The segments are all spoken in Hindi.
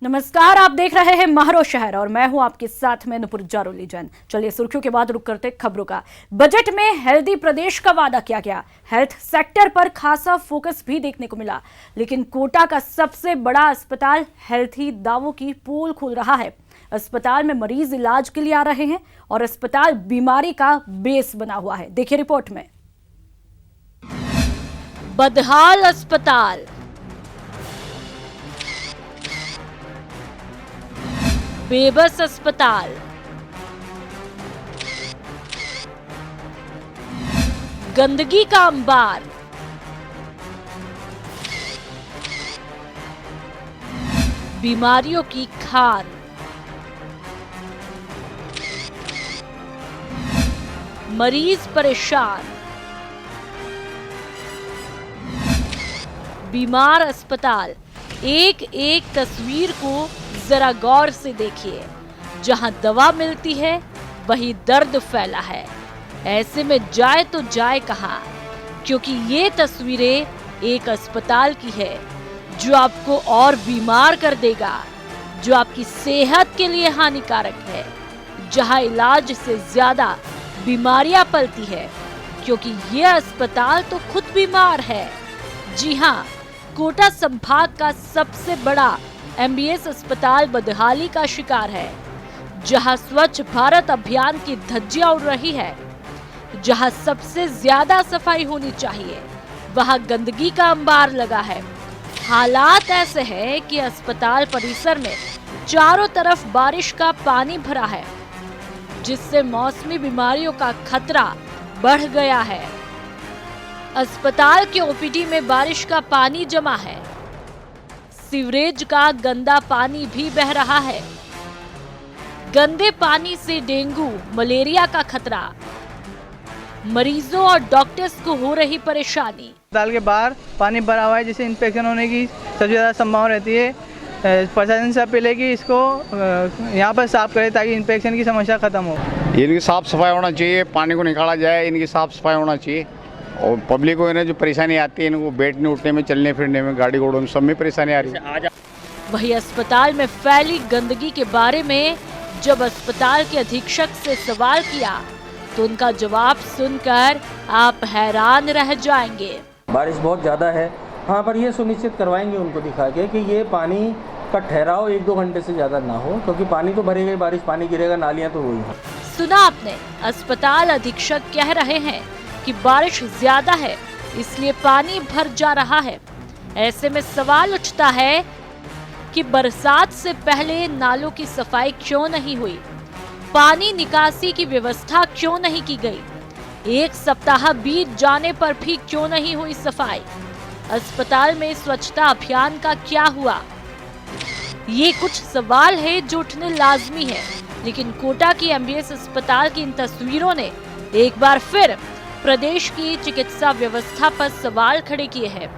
नमस्कार, आप देख रहे हैं महारो शहर और मैं हूं आपके साथ में नुपुर जारोली जैन। चलिए सुर्खियों के बाद रुक करते खबरों का। बजट में हेल्दी प्रदेश का वादा किया गया। हेल्थ सेक्टर पर खासा फोकस भी देखने को मिला, लेकिन कोटा का सबसे बड़ा अस्पताल हेल्थी दावों की पोल खोल रहा है। अस्पताल में मरीज इलाज के लिए आ रहे हैं और अस्पताल बीमारी का बेस बना हुआ है। देखिए रिपोर्ट में। बदहाल अस्पताल, बेबस अस्पताल, गंदगी का अंबार, बीमारियों की खान, मरीज परेशान, बीमार अस्पताल। एक एक तस्वीर को जरा गौर से देखिए। जहां दवा मिलती है वहीं दर्द फैला है। ऐसे में जाए तो जाए कहां, क्योंकि ये तस्वीरें एक अस्पताल की है जो आपको और बीमार कर देगा, जो आपकी सेहत के लिए हानिकारक है, जहां इलाज से ज्यादा बीमारियां पलती है, क्योंकि ये अस्पताल तो खुद बीमार है। जी हाँ, कोटा संभाग का सबसे बड़ा एमबीएस अस्पताल बदहाली का शिकार है। जहां स्वच्छ भारत अभियान की धज्जियां उड़ रही है, जहां सबसे ज्यादा सफाई होनी चाहिए, वहां गंदगी का अंबार लगा है। हालात ऐसे हैं कि अस्पताल परिसर में चारों तरफ बारिश का पानी भरा है, जिससे मौसमी बीमारियों का खतरा बढ़ गया है। अस्पताल के ओपीडी में बारिश का पानी जमा है। सीवरेज का गंदा पानी भी बह रहा है। गंदे पानी से डेंगू, मलेरिया का खतरा। मरीजों और डॉक्टर्स को हो रही परेशानी। अस्पताल के बाहर पानी भरा हुआ है, जिससे इन्फेक्शन होने की सबसे ज़्यादा संभावना रहती है। प्रशासन से अपील है कि इसको यहाँ पर साफ करें ताकि इन्फेक्शन की समस्या खत्म हो। इनकी साफ सफाई होना चाहिए, पानी को निकाला जाए, इनकी साफ सफाई होना चाहिए। और पब्लिक को इन्हें जो परेशानी आती है, इनको बैठने उठने में, चलने फिरने में, गाड़ी घोड़ों में, सब में परेशानी आ रही है। वही अस्पताल में फैली गंदगी के बारे में जब अस्पताल के अधीक्षक से सवाल किया तो उनका जवाब सुनकर आप हैरान रह जाएंगे। बारिश बहुत ज़्यादा है, हाँ, पर ये सुनिश्चित करवाएंगे उनको दिखा के कि ये पानी का ठहराव 1-2 घंटे से ज़्यादा ना हो, क्योंकि पानी तो भरेगा, बारिश पानी गिरेगा, नालियाँ तो हुई हैं। सुना आपने, अस्पताल अधीक्षक कह रहे हैं कि बारिश ज्यादा है इसलिए पानी भर जा रहा है। ऐसे में सवाल उठता है कि बरसात से पहले नालों की सफाई क्यों नहीं हुई, पानी निकासी की व्यवस्था क्यों नहीं की गई, 1 सप्ताह बीत जाने पर भी क्यों नहीं हुई सफाई, अस्पताल में स्वच्छता अभियान का क्या हुआ। ये कुछ सवाल है जो उठने लाजमी है, लेकिन कोटा की एमबीएस अस्पताल की इन तस्वीरों ने एक बार फिर प्रदेश की चिकित्सा व्यवस्था पर सवाल खड़े किए हैं।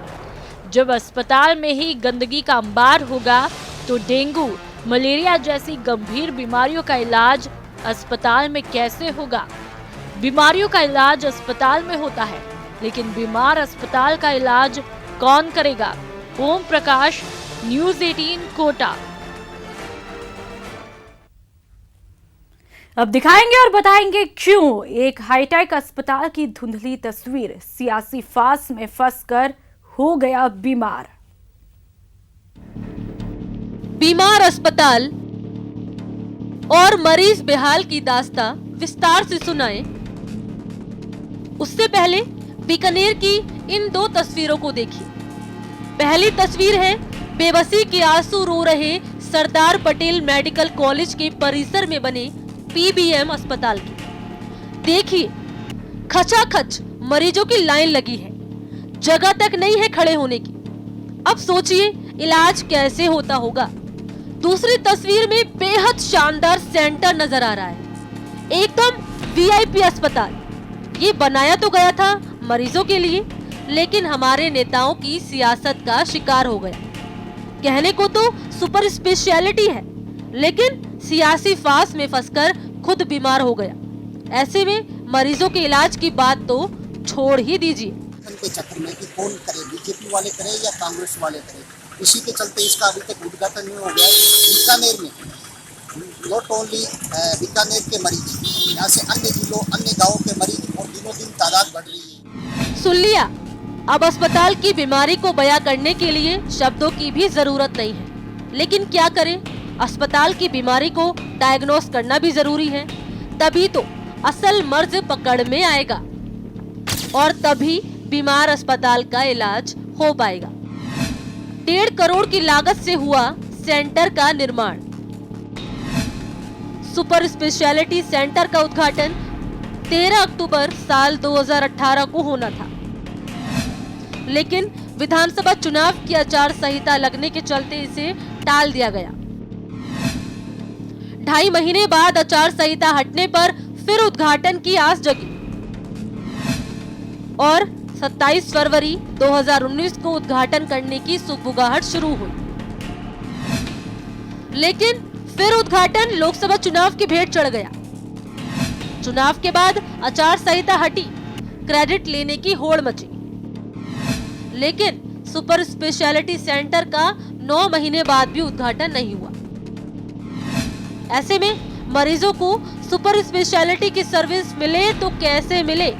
जब अस्पताल में ही गंदगी का अंबार होगा तो डेंगू, मलेरिया जैसी गंभीर बीमारियों का इलाज अस्पताल में कैसे होगा। बीमारियों का इलाज अस्पताल में होता है, लेकिन बीमार अस्पताल का इलाज कौन करेगा। ओम प्रकाश, न्यूज़ 18 कोटा। अब दिखाएंगे और बताएंगे क्यों एक हाईटेक अस्पताल की धुंधली तस्वीर सियासी फांस में फंसकर हो गया बीमार। बीमार अस्पताल और मरीज बेहाल की दास्तां विस्तार से सुनाएं। उससे पहले बीकानेर की इन 2 तस्वीरों को देखिए। पहली तस्वीर है बेबसी के आंसू रो रहे सरदार पटेल मेडिकल कॉलेज के परिसर में बने पीबीएम अस्पताल की। देखिए, खचाखच मरीजों की लाइन लगी है, जगह तक नहीं है खड़े होने की। अब सोचिए इलाज कैसे होता होगा। दूसरी तस्वीर में बेहद शानदार सेंटर नजर आ रहा है, एकदम वीआईपी अस्पताल। ये बनाया तो गया था मरीजों के लिए, लेकिन हमारे नेताओं की सियासत का शिकार हो गया। कहने को तो सुपर स्पेशलिटी है, लेकिन सियासी फांस में फंसकर खुद बीमार हो गया। ऐसे में मरीजों के इलाज की बात तो छोड़ ही दीजिए। के चक्कर में कि कौन करे, बीजेपी वाले करे या कांग्रेस वाले करे, इसी के चलते इसका अभी तक उद्घाटन नहीं हो गया। बीकानेर में नॉट ओनली बीकानेर के मरीज, यहाँ से अन्य जिलों अन्य गाँवों के मरीज और दिनों दिन तादाद बढ़ रही है। सुन लिया, अब अस्पताल की बीमारी को बयां करने के लिए शब्दों की भी जरूरत नहीं है। लेकिन क्या करें, अस्पताल की बीमारी को डायग्नोस करना भी जरूरी है, तभी तो असल मर्ज पकड़ में आएगा और तभी बीमार अस्पताल का इलाज हो पाएगा। 1.5 करोड़ की लागत से हुआ सेंटर का निर्माण। सुपर स्पेशलिटी सेंटर का उद्घाटन 13 अक्टूबर साल 2018 को होना था, लेकिन विधानसभा चुनाव की आचार संहिता लगने के चलते इसे टाल दिया गया। 2.5 महीने बाद आचार संहिता हटने पर फिर उद्घाटन की आस जगी और 27 फरवरी 2019 को उद्घाटन करने की सुगबुगाहट शुरू हुई। लेकिन फिर उद्घाटन लोकसभा चुनाव की भेंट चढ़ गया। चुनाव के बाद आचार संहिता हटी, क्रेडिट लेने की होड़ मची, लेकिन सुपर स्पेशलिटी सेंटर का 9 महीने बाद भी उद्घाटन नहीं हुआ। ऐसे में मरीजों को सुपर स्पेशलिटी की सर्विस मिले तो कैसे मिले?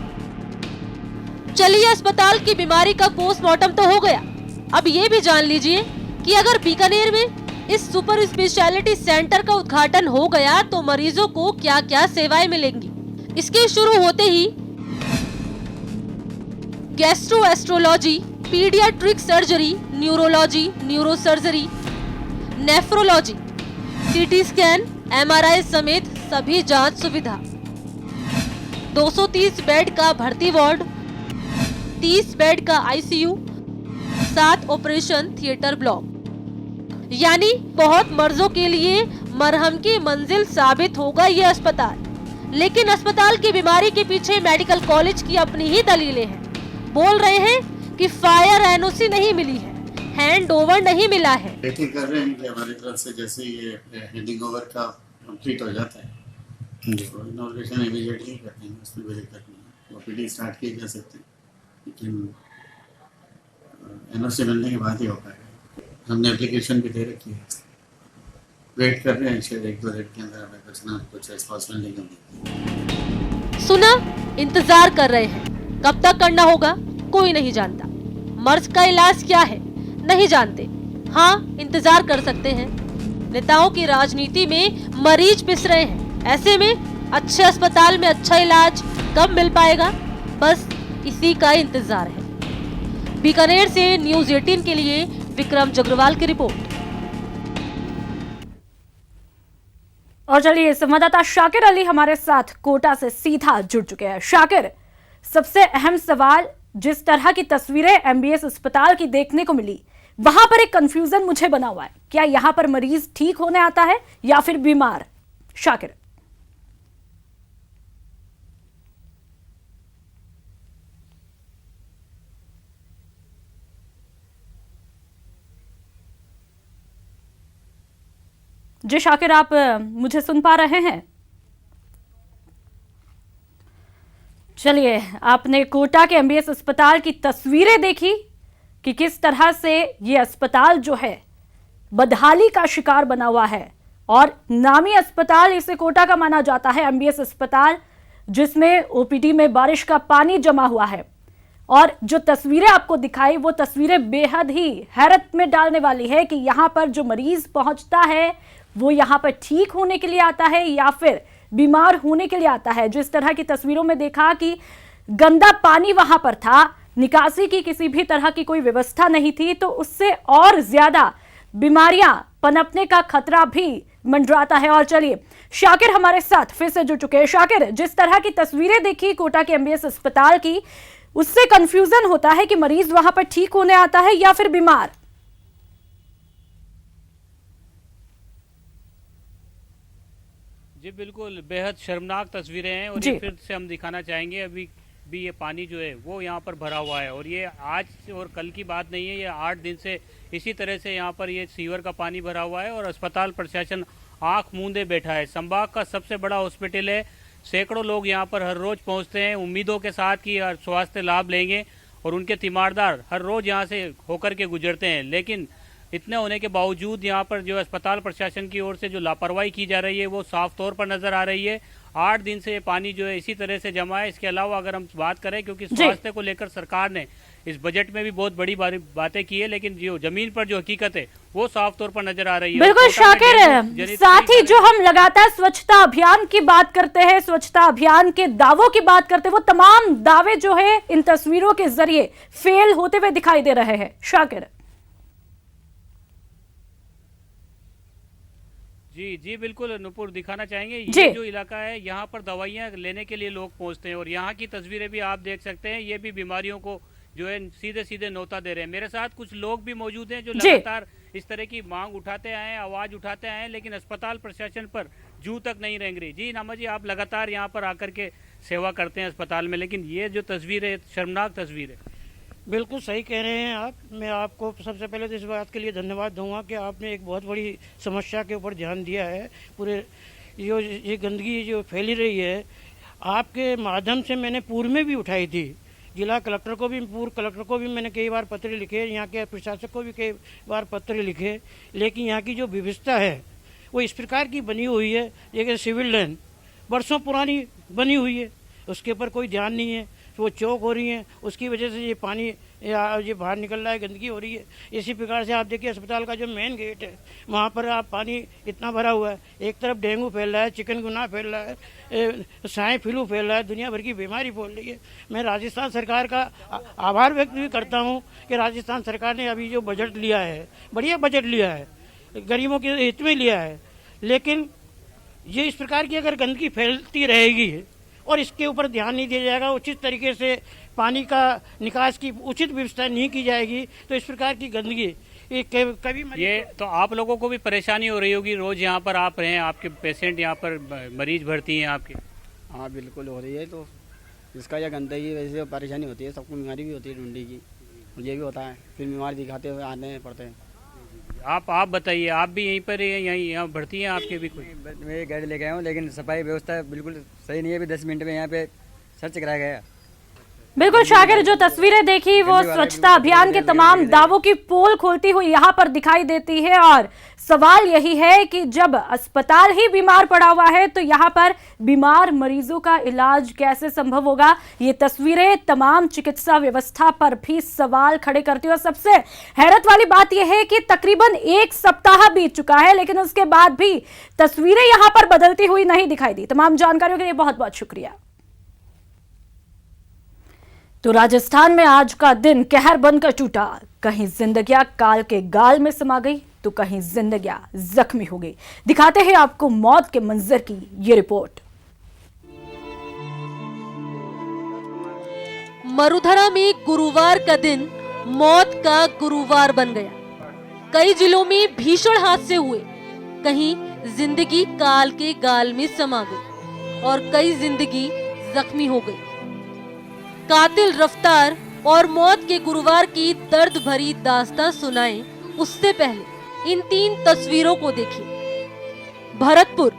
चलिए, अस्पताल की बीमारी का पोस्टमार्टम तो हो गया, अब ये भी जान लीजिए कि अगर बीकानेर में इस सुपर स्पेशलिटी सेंटर का उद्घाटन हो गया तो मरीजों को क्या क्या सेवाएं मिलेंगी। इसके शुरू होते ही gastroenterology, pediatric surgery, neurology, neurosurgery, nephrology, CT scan, MRI समेत सभी जांच सुविधा, 230 बेड का भर्ती वार्ड, 30 बेड का आईसीयू, 7 ऑपरेशन थिएटर ब्लॉक, यानी बहुत मर्जों के लिए मरहम की मंजिल साबित होगा ये अस्पताल। लेकिन अस्पताल की बीमारी के पीछे मेडिकल कॉलेज की अपनी ही दलीलें हैं। बोल रहे हैं कि फायर एनओसी नहीं मिली है, हैंड ओवर नहीं मिला है। वेटिंग कर रहे हैं कि हमारी तरफ से जैसे ये हैंडिंग ओवर का कंप्लीट हो जाता है तो इनॉग्रेशन इमीडिएटली करते हैं, उसमें कोई दिक्कत नहीं है। ओपीडी स्टार्ट किए जा सकते हैं, लेकिन एनओसी मिलने के बाद ही हो पाएगा। हमने एप्लीकेशन भी दे रखी है, वेट कर रहे हैं, शायद 1-2 दिन के अंदर हमें कुछ ना कुछ रिस्पॉन्स मिलने का मिलेगा। सुना, इंतजार कर रहे हैं, कब तक करना होगा कोई नहीं जानता। मर्ज का इलाज क्या है नहीं जानते, हाँ इंतजार कर सकते हैं। नेताओं की राजनीति में मरीज पिस रहे हैं, ऐसे में अच्छे अस्पताल में अच्छा इलाज कब मिल पाएगा, बस इसी का इंतजार है। बीकानेर से न्यूज़ 18 के लिए विक्रम जगरवाल की रिपोर्ट। और चलिए, संवाददाता शाकिर अली हमारे साथ कोटा से सीधा जुड़ चुके हैं। शाकिर, सबसे अहम सवाल, जिस तरह की तस्वीरें एमबीएस अस्पताल की देखने को मिली, वहां पर एक कंफ्यूजन मुझे बना हुआ है। क्या यहां पर मरीज ठीक होने आता है या फिर बीमार? शाकिर। जी शाकिर, आप मुझे सुन पा रहे हैं? चलिए, आपने कोटा के एमबीएस अस्पताल की तस्वीरें देखी कि किस तरह से ये अस्पताल जो है बदहाली का शिकार बना हुआ है, और नामी अस्पताल इसे कोटा का माना जाता है, एमबीएस अस्पताल, जिसमें ओपीडी में बारिश का पानी जमा हुआ है। और जो तस्वीरें आपको दिखाई, वो तस्वीरें बेहद ही हैरत में डालने वाली है कि यहाँ पर जो मरीज पहुंचता है वो यहाँ पर ठीक होने के लिए आता है या फिर बीमार होने के लिए आता है। जिस तरह की तस्वीरों में देखा कि गंदा पानी वहां पर था, निकासी की किसी भी तरह की कोई व्यवस्था नहीं थी, तो उससे और ज्यादा बीमारियां पनपने का खतरा भी मंडराता है। और चलिए, शाकिर हमारे साथ फिर से जुड़ चुके हैं। शाकिर, जिस तरह की तस्वीरें देखी कोटा के एमबीएस अस्पताल की, उससे कंफ्यूजन होता है कि मरीज वहां पर ठीक होने आता है या फिर बीमार। जी बिल्कुल, बेहद शर्मनाक तस्वीरें हैं और ये फिर से हम दिखाना चाहेंगे। अभी भी ये पानी जो है वो यहाँ पर भरा हुआ है और ये आज और कल की बात नहीं है, ये 8 दिन से इसी तरह से यहाँ पर ये सीवर का पानी भरा हुआ है और अस्पताल प्रशासन आंख मूंदे बैठा है। संभाग का सबसे बड़ा हॉस्पिटल है, सैकड़ों लोग यहाँ पर हर रोज पहुँचते हैं उम्मीदों के साथ कि स्वास्थ्य लाभ लेंगे और उनके तीमारदार हर रोज यहाँ से होकर के गुजरते हैं। लेकिन इतने होने के बावजूद यहाँ पर जो अस्पताल प्रशासन की ओर से जो लापरवाही की जा रही है वो साफ तौर पर नजर आ रही है। 8 दिन से ये पानी जो है इसी तरह से जमा है। इसके अलावा अगर हम बात करें, क्योंकि स्वास्थ्य को लेकर सरकार ने इस बजट में भी बहुत बड़ी बातें की है, लेकिन जो जमीन पर जो हकीकत है वो साफ तौर पर नजर आ रही है। बिल्कुल शाकिर, साथ ही जो हम लगातार स्वच्छता अभियान की बात करते हैं, स्वच्छता अभियान के दावों की बात करते हैं, वो तमाम दावे जो है इन तस्वीरों के जरिए फेल होते हुए दिखाई दे रहे हैं। शाकिर जी बिल्कुल नुपुर, दिखाना चाहेंगे ये जो इलाका है यहाँ पर दवाइयाँ लेने के लिए लोग पहुँचते हैं और यहाँ की तस्वीरें भी आप देख सकते हैं। ये भी बीमारियों को जो है सीधे सीधे न्योता दे रहे हैं। मेरे साथ कुछ लोग भी मौजूद हैं जो लगातार इस तरह की मांग उठाते आए हैं, आवाज उठाते आए हैं, लेकिन अस्पताल प्रशासन पर जू तक नहीं रेंग रही। जी नामा जी, आप लगातार यहाँ पर आकर के सेवा करते हैं अस्पताल में, लेकिन ये जो तस्वीर है शर्मनाक तस्वीर है। बिल्कुल सही कह रहे हैं आप। मैं आपको सबसे पहले तो इस बात के लिए धन्यवाद दूंगा कि आपने एक बहुत बड़ी समस्या के ऊपर ध्यान दिया है। पूरे ये गंदगी जो फैली रही है, आपके माध्यम से मैंने पूर्व में भी उठाई थी। जिला कलेक्टर को भी, पूर्व कलेक्टर को भी मैंने कई बार पत्र लिखे, यहाँ के प्रशासक को भी कई बार पत्र लिखे, लेकिन यहाँ की जो व्यवस्था है वो इस प्रकार की बनी हुई है। जैसे सिविल लाइन वर्षों पुरानी बनी हुई है, उसके ऊपर कोई ध्यान नहीं है। वो चौक हो रही हैं, उसकी वजह से ये पानी ये बाहर निकल रहा है, गंदगी हो रही है। इसी प्रकार से आप देखिए अस्पताल का जो मेन गेट है वहाँ पर आप पानी इतना भरा हुआ है। एक तरफ डेंगू फैल रहा है, चिकनगुनिया फैल रहा है, स्वाइन फ्लू फैल रहा है, दुनिया भर की बीमारी फैल रही है। मैं राजस्थान सरकार का आभार व्यक्त भी करता हूँ कि राजस्थान सरकार ने अभी जो बजट लिया है, बढ़िया बजट लिया है, गरीबों के हित में लिया है। लेकिन ये इस प्रकार की अगर गंदगी फैलती रहेगी और इसके ऊपर ध्यान नहीं दिया जाएगा, उचित तरीके से पानी का निकास की उचित व्यवस्था नहीं की जाएगी, तो इस प्रकार की गंदगी कभी ये तो आप लोगों को भी परेशानी हो रही होगी। रोज यहाँ पर आप रहे, आपके पेशेंट यहाँ पर मरीज भर्ती हैं आपके। हाँ बिल्कुल हो रही है। तो इसका यह गंदगी की वजह से परेशानी होती है, सबको बीमारी भी होती है ढूंढी की, ये भी होता है, फिर बीमार दिखाते हुए आने पड़ते हैं। आप बताइए, आप भी यहीं पर यहाँ भर्ती हैं आपके भी कोई? मैं गाड़ी लेके आया हूँ, लेकिन सफाई व्यवस्था बिल्कुल सही नहीं है। अभी 10 मिनट में यहाँ पे सर्च कराया गया। बिल्कुल शाकिर, जो तस्वीरें देखी वो स्वच्छता अभियान के तमाम दावों की पोल खोलती हुई यहाँ पर दिखाई देती है। और सवाल यही है कि जब अस्पताल ही बीमार पड़ा हुआ है तो यहाँ पर बीमार मरीजों का इलाज कैसे संभव होगा। ये तस्वीरें तमाम चिकित्सा व्यवस्था पर भी सवाल खड़े करती है। और सबसे हैरत वाली बात यह है कि तकरीबन 1 सप्ताह बीत चुका है, लेकिन उसके बाद भी तस्वीरें यहाँ पर बदलती हुई नहीं दिखाई दी। तमाम जानकारियों के लिए बहुत बहुत शुक्रिया। तो राजस्थान में आज का दिन कहर बनकर टूटा। कहीं जिंदगियां काल के गाल में समा गई तो कहीं जिंदगियां जख्मी हो गई। दिखाते हैं आपको मौत के मंजर की ये रिपोर्ट। मरुधरा में गुरुवार का दिन मौत का गुरुवार बन गया। कई जिलों में भीषण हादसे हुए, कहीं जिंदगी काल के गाल में समा गई और कई जिंदगी जख्मी हो गई। कातिल रफ्तार और मौत के गुरुवार की दर्द भरी दास्तां सुनाएं, उससे पहले इन 3 तस्वीरों को देखिए। भरतपुर,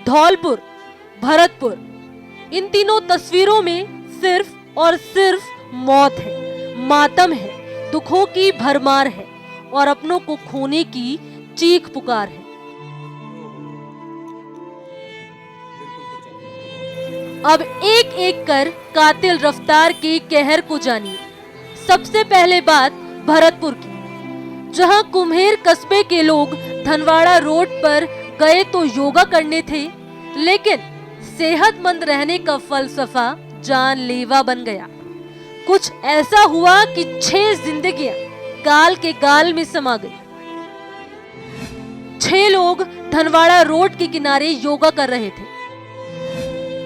धौलपुर, भरतपुर, इन तीनों तस्वीरों में सिर्फ और सिर्फ मौत है, मातम है, दुखों की भरमार है और अपनों को खोने की चीख पुकार है। अब एक एक कर कातिल रफ्तार के कहर को जानिए। सबसे पहले बात भरतपुर की, जहां कुम्हेर कस्बे के लोग धनवाड़ा रोड पर गए तो योगा करने थे, लेकिन सेहतमंद रहने का फलसफा जानलेवा बन गया। कुछ ऐसा हुआ कि 6 जिंदगियां काल के गाल में समा गई। 6 लोग धनवाड़ा रोड के किनारे योगा कर रहे थे,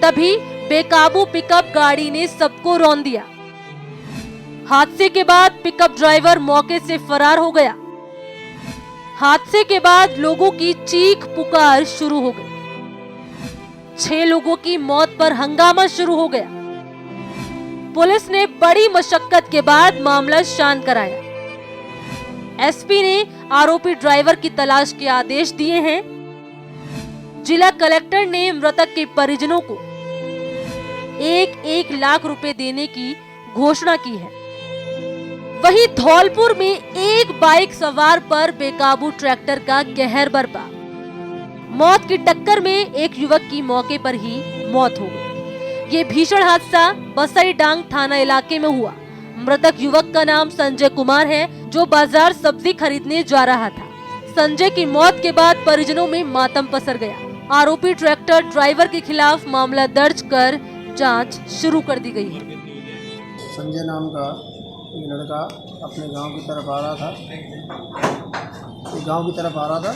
तभी बेकाबू पिकअप गाड़ी ने सबको रौंद दिया। हादसे के बाद पिकअप ड्राइवर मौके से फरार हो गया। हादसे के बाद लोगों की चीख पुकार शुरू हो गई। 6 लोगों की मौत पर हंगामा शुरू हो गया। पुलिस ने बड़ी मशक्कत के बाद मामला शांत कराया। एसपी ने आरोपी ड्राइवर की तलाश के आदेश दिए हैं। जिला कलेक्टर ने मृतक के परिजनों को 1-1 लाख रुपए देने की घोषणा की है। वहीं धौलपुर में एक बाइक सवार पर बेकाबू ट्रैक्टर का कहर बरपा। मौत की टक्कर में एक युवक की मौके पर ही मौत हो गई। ये भीषण हादसा बसईडांग थाना इलाके में हुआ। मृतक युवक का नाम संजय कुमार है, जो बाजार सब्जी खरीदने जा रहा था। संजय की मौत के बाद परिजनों में मातम पसर गया। आरोपी ट्रैक्टर ड्राइवर के खिलाफ मामला दर्ज कर जांच शुरू कर दी गई है। संजय नाम का एक लड़का अपने गांव की तरफ आ रहा था।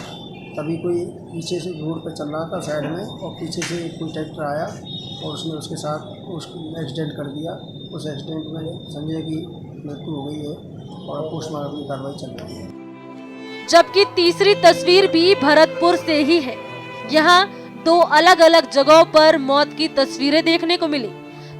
तभी कोई पीछे से रोड पर चल रहा था साइड में, और पीछे से कोई ट्रैक्टर आया और उसने उसके साथ उसको एक्सीडेंट कर दिया। उस एक्सीडेंट में संजय की मृत्यु हो गई है और पोस्टमार्टम की कार्रवाई चल रही है। जबकि तीसरी तस्वीर भी भरतपुर से ही है। यहाँ 2 अलग अलग जगहों पर मौत की तस्वीरें देखने को मिली,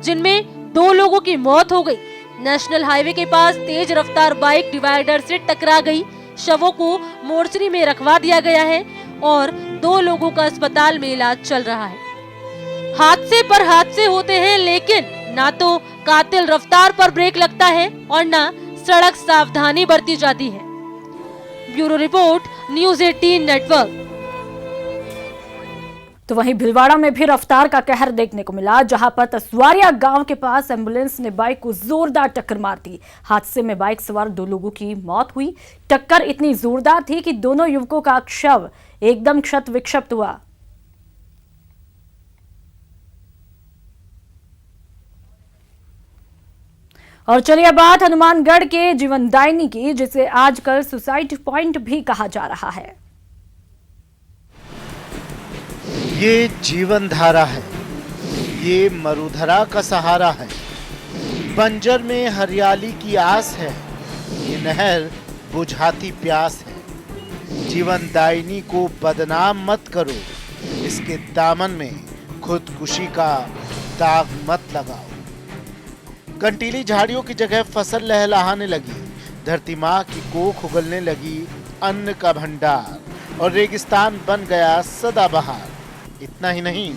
जिनमें 2 लोगों की मौत हो गई। नेशनल हाईवे के पास तेज रफ्तार बाइक डिवाइडर से टकरा गई। शवों को मोर्चरी में रखवा दिया गया है और 2 लोगों का अस्पताल में इलाज चल रहा है। हादसे पर हादसे होते हैं, लेकिन ना तो कातिल रफ्तार पर ब्रेक लगता है और ना सड़क सावधानी बरती जाती है। Bureau report, news 18 network. तो वहीं भिलवाड़ा में भी रफ्तार का कहर देखने को मिला, जहां पर तसवारिया गांव के पास एम्बुलेंस ने बाइक को जोरदार टक्कर मार दी। हादसे में बाइक सवार 2 लोगों की मौत हुई। टक्कर इतनी जोरदार थी कि दोनों युवकों का शव एकदम क्षत विक्षत हुआ। और चलिए बात हनुमानगढ़ के जीवनदायिनी की, जिसे आजकल सुसाइड पॉइंट भी कहा जा रहा है। ये जीवन धारा है, ये मरुधरा का सहारा है। बंजर में हरियाली की आस है, ये नहर बुझाती प्यास है। जीवनदायिनी को बदनाम मत करो, इसके दामन में खुदकुशी का दाग मत लगाओ। कंटीली झाड़ियों की जगह फसल लहलहाने लगी, धरती माँ की कोख उगलने लगी अन्न का भंडार, और रेगिस्तान बन गया सदाबहार। इतना ही नहीं,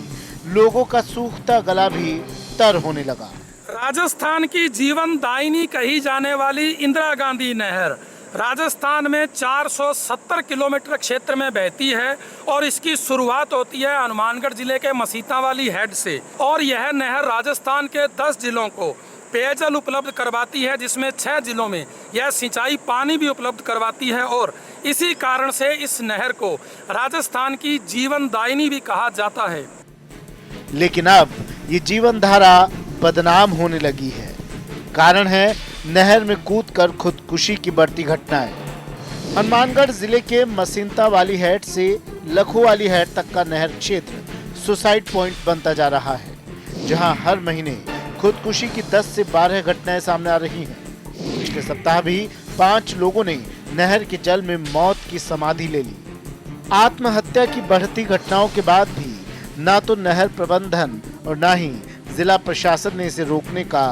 लोगों का सूखता गला भी तर होने लगा। राजस्थान की जीवनदायिनी कही जाने वाली इंदिरा गांधी नहर राजस्थान में 470 किलोमीटर क्षेत्र में बहती है और इसकी शुरुआत होती है हनुमानगढ़ जिले के मसीतावाली हेड से। और यह नहर राजस्थान के 10 जिलों को पेयजल उपलब्ध करवाती है, जिसमें 6 जिलों में यह सिंचाई पानी भी उपलब्ध करवाती है। और इसी कारण से इस नहर को राजस्थान की जीवनदायिनी भी कहा जाता है। लेकिन अब ये जीवन धारा बदनाम होने लगी है। कारण है नहर में कूदकर खुदकुशी की बढ़ती घटनाएं। हनुमानगढ़ जिले के मसीता वाली हेड से लखो वाली हेड तक का नहर क्षेत्र सुसाइड पॉइंट बनता जा रहा है, जहां हर महीने खुदकुशी की 10 से 12 घटनाएं सामने आ रही हैं। पिछले सप्ताह भी 5 लोगों ने नहर के जल में मौत की समाधि ले ली। आत्महत्या की बढ़ती घटनाओं के बाद भी ना तो नहर प्रबंधन और ना ही जिला प्रशासन ने इसे रोकने का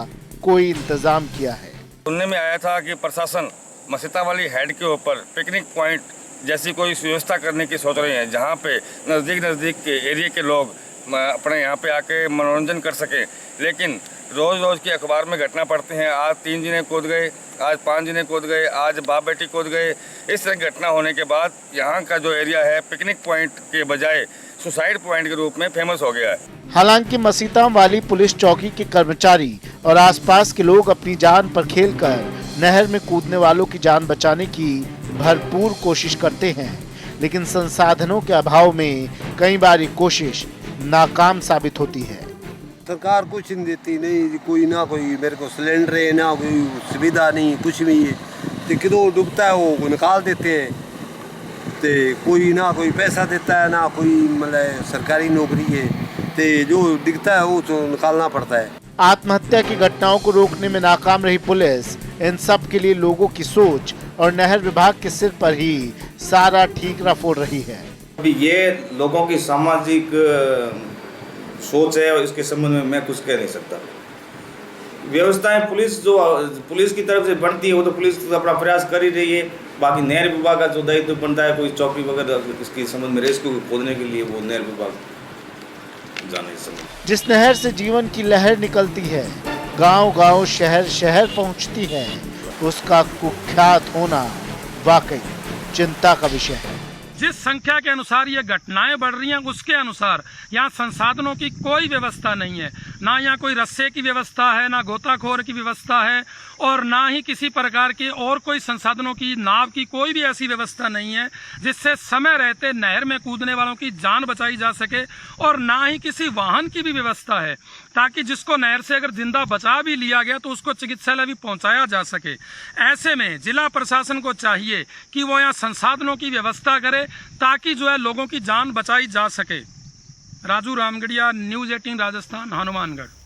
कोई इंतजाम किया है। सुनने में आया था कि प्रशासन मसीता वाली हेड के ऊपर पिकनिक पॉइंट जैसी कोई व्यवस्था करने की सोच रहे हैं, जहां पे नज़दीक के एरिया के लोग अपने यहाँ पे आके मनोरंजन कर सके। लेकिन रोज़ की अखबार में घटना पढ़ते हैं, आज 3 जने कूद गए, आज 5 जने कूद गए, आज बाप बेटी कूद गए। इस तरह घटना होने के बाद यहाँ का जो एरिया है पिकनिक पॉइंट के बजाय सुसाइड पॉइंट के रूप में फेमस हो गया है। हालांकि मसीता वाली पुलिस चौकी के कर्मचारी और आसपास के लोग अपनी जान पर खेलकर नहर में कूदने वालों की जान बचाने की भरपूर कोशिश करते हैं, लेकिन संसाधनों के अभाव में कई बार ये कोशिश नाकाम साबित होती है। सरकार कुछ नहीं देती, नहीं कोई ना कोई मेरे को सिलेंडर है, ना कोई सुविधा नहीं, कुछ नहीं है। तो किधर डूबता है वो निकाल देते हैं, तो कोई ना कोई पैसा देता है, ना कोई मतलब सरकारी नौकरी है, तो जो दिखता है वो तो निकालना पड़ता है। आत्महत्या की घटनाओं को रोकने में नाकाम रही पुलिस इन सब के लिए लोगों की सोच और नहर विभाग के सिर पर ही सारा ठीकरा फोड़ रही है। अभी ये लोगों की सामाजिक सोच है और इसके संबंध में मैं कुछ कह नहीं सकता। व्यवस्थाएं पुलिस की तरफ से बनती है, वो तो पुलिस अपना प्रयास कर ही रही है। बाकी नहर विभाग का जो दायित्व बनता है, कोई चौकी वगैरह इसके संबंध में रेस्क्यू खोदने के लिए वो नहर विभाग जाने संबंध। जिस नहर से जीवन की लहर निकलती है, गांव-गांव, शहर-शहर पहुंचती है, उसका कुख्यात होना वाकई चिंता का विषय है। जिस संख्या के अनुसार ये घटनाएं बढ़ रही हैं, उसके अनुसार यहाँ संसाधनों की कोई व्यवस्था नहीं है। ना यहाँ कोई रस्से की व्यवस्था है, ना गोताखोर की व्यवस्था है, और ना ही किसी प्रकार के और कोई संसाधनों की, नाव की कोई भी ऐसी व्यवस्था नहीं है जिससे समय रहते नहर में कूदने वालों की जान बचाई जा सके। और ना ही किसी वाहन की भी व्यवस्था है ताकि जिसको नहर से अगर जिंदा बचा भी लिया गया तो उसको चिकित्सालय भी पहुंचाया जा सके। ऐसे में जिला प्रशासन को चाहिए कि वो यहाँ संसाधनों की व्यवस्था करे ताकि जो है लोगों की जान बचाई जा सके। राजू रामगढ़िया, न्यूज़ 18 राजस्थान, हनुमानगढ़।